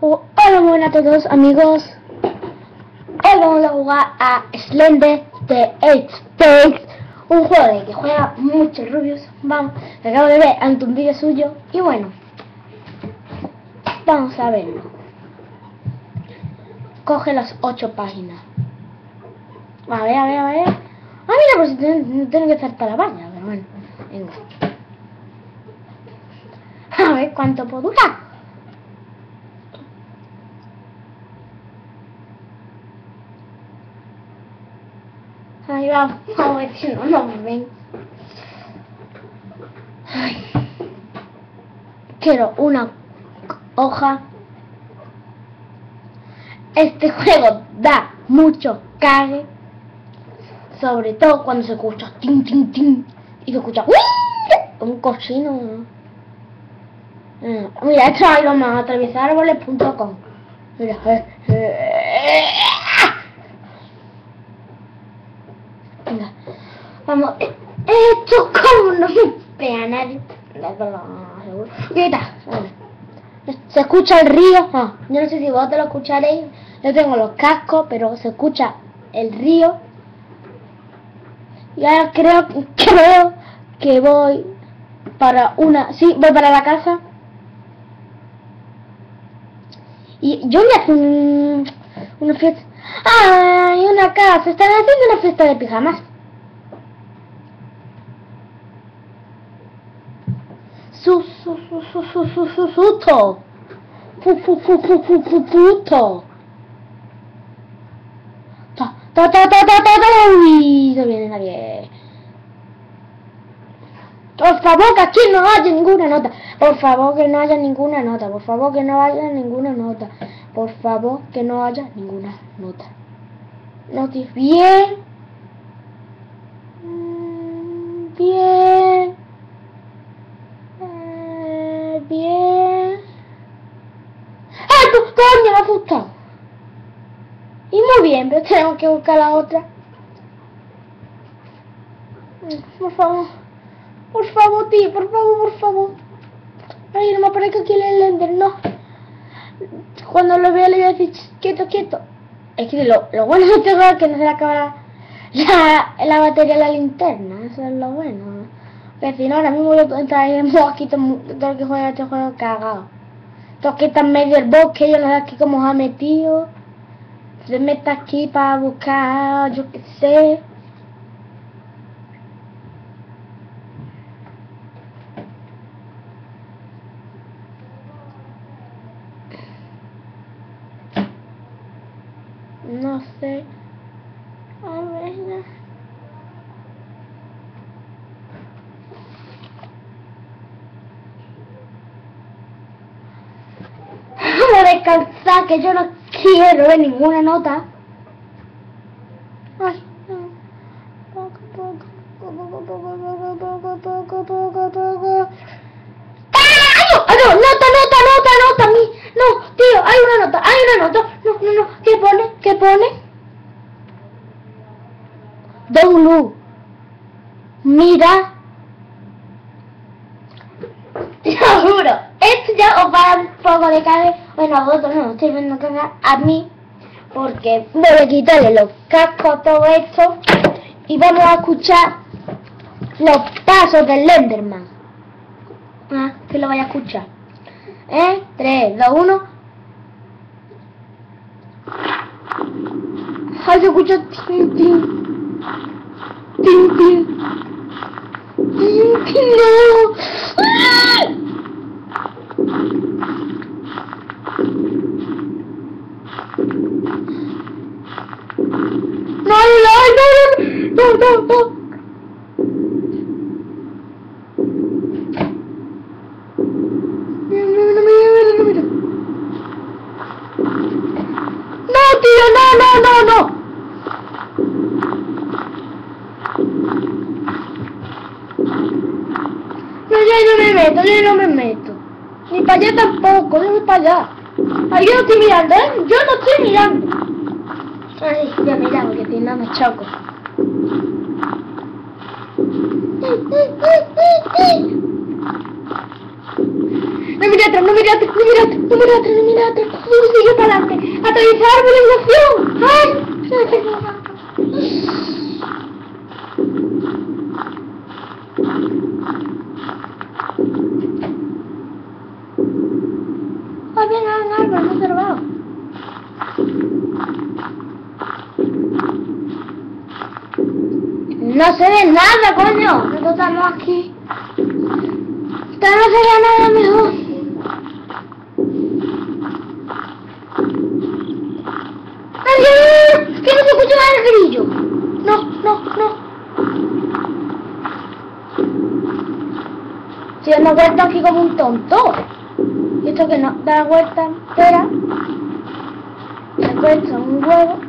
Hola, buenas a todos amigos. Hoy vamos a jugar a Slender de 8 Space, un juego de que juega muchos rubios. Vamos, acabo de ver ante un vídeo suyo y bueno, vamos a verlo. Coge las 8 páginas. A ver. Ah, mira, pues tengo que saltar la valla, pero bueno, venga. A ver cuánto puedo durar. Ahí va, a ver si no nos ven. Ay. Quiero una hoja. Este juego da mucho cague. Sobre todo cuando se escucha tin tin tin y se escucha un cochino, ¿no? Mira, esto es Iron Man, atravesarárboles.com. Mira, venga, vamos. Esto como no me pega nadie. ¿Qué está? Se escucha el río. Yo no sé si vos te lo escucharéis. Yo tengo los cascos, pero se escucha el río. Y ahora creo que voy para una... Sí, voy para la casa. Y yo me hace una fiesta. ¡Ay, una casa! Están haciendo una fiesta de pijamas. Susto. Puto. Uy, no viene nadie. Por favor, que aquí no haya ninguna nota. Por favor, que no haya ninguna nota. Por favor, que no haya ninguna nota. Por favor, que no haya ninguna nota. Notis, bien. Bien. Bien. ¡Ay, pues coño, me ha asustado! Y muy bien, pero tenemos que buscar la otra. Por favor, tío, por favor. Ay, no me aparezca aquí el Slender, no. Cuando lo vea le voy a decir, quieto. Es que lo bueno de este juego es que no se le acaba la batería de la linterna, eso es lo bueno. Porque si no, ahora mismo yo traemos aquí todo el que juega este juego cagado. Todos que están medio del bosque, yo no sé aquí cómo se ha metido. Se mete aquí para buscar, yo qué sé. No sé. A ver. Vamos a descansar, que yo no quiero ver ninguna nota. Ay, no. Poco. ¡Ah, no! ¡Nota! No, tío, hay una nota. No. ¿Qué pone? W. Mira. Te lo juro. Esto ya os va a dar un poco de cague. Bueno, a vosotros no estoy viendo cagar a mí. Porque voy a quitarle los cascos a todo esto. Y vamos a escuchar los pasos del Enderman. Que lo vaya a escuchar. 3, 2, 1. Ay, se escucha tin. No. No. No, tío, no. No, yo no me meto. Ni para allá tampoco, yo voy para allá. Ay, yo no estoy mirando, yo no estoy mirando. Ay, ya mira, porque si no me choco. No mira atrás, no mira atrás, no mira atrás, no mira atrás, no mira atrás. Sigue para adelante. Atravesar árboles de acción. ¡Ay! Había un árbol no cerrado. No se ve nada, coño. Nosotros estamos aquí. Ya no se ve nada mejor. ¡Ay! ¡Que no se escucha más el grillo! No, no, no. Estoy dando vuelta aquí como un tonto. Y esto que no da la vuelta entera. Me cuesta un huevo.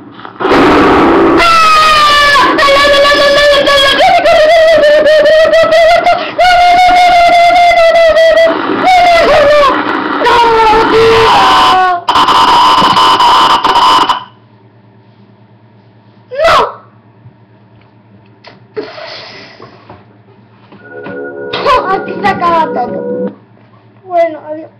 Aquí se acaba todo. Bueno, adiós.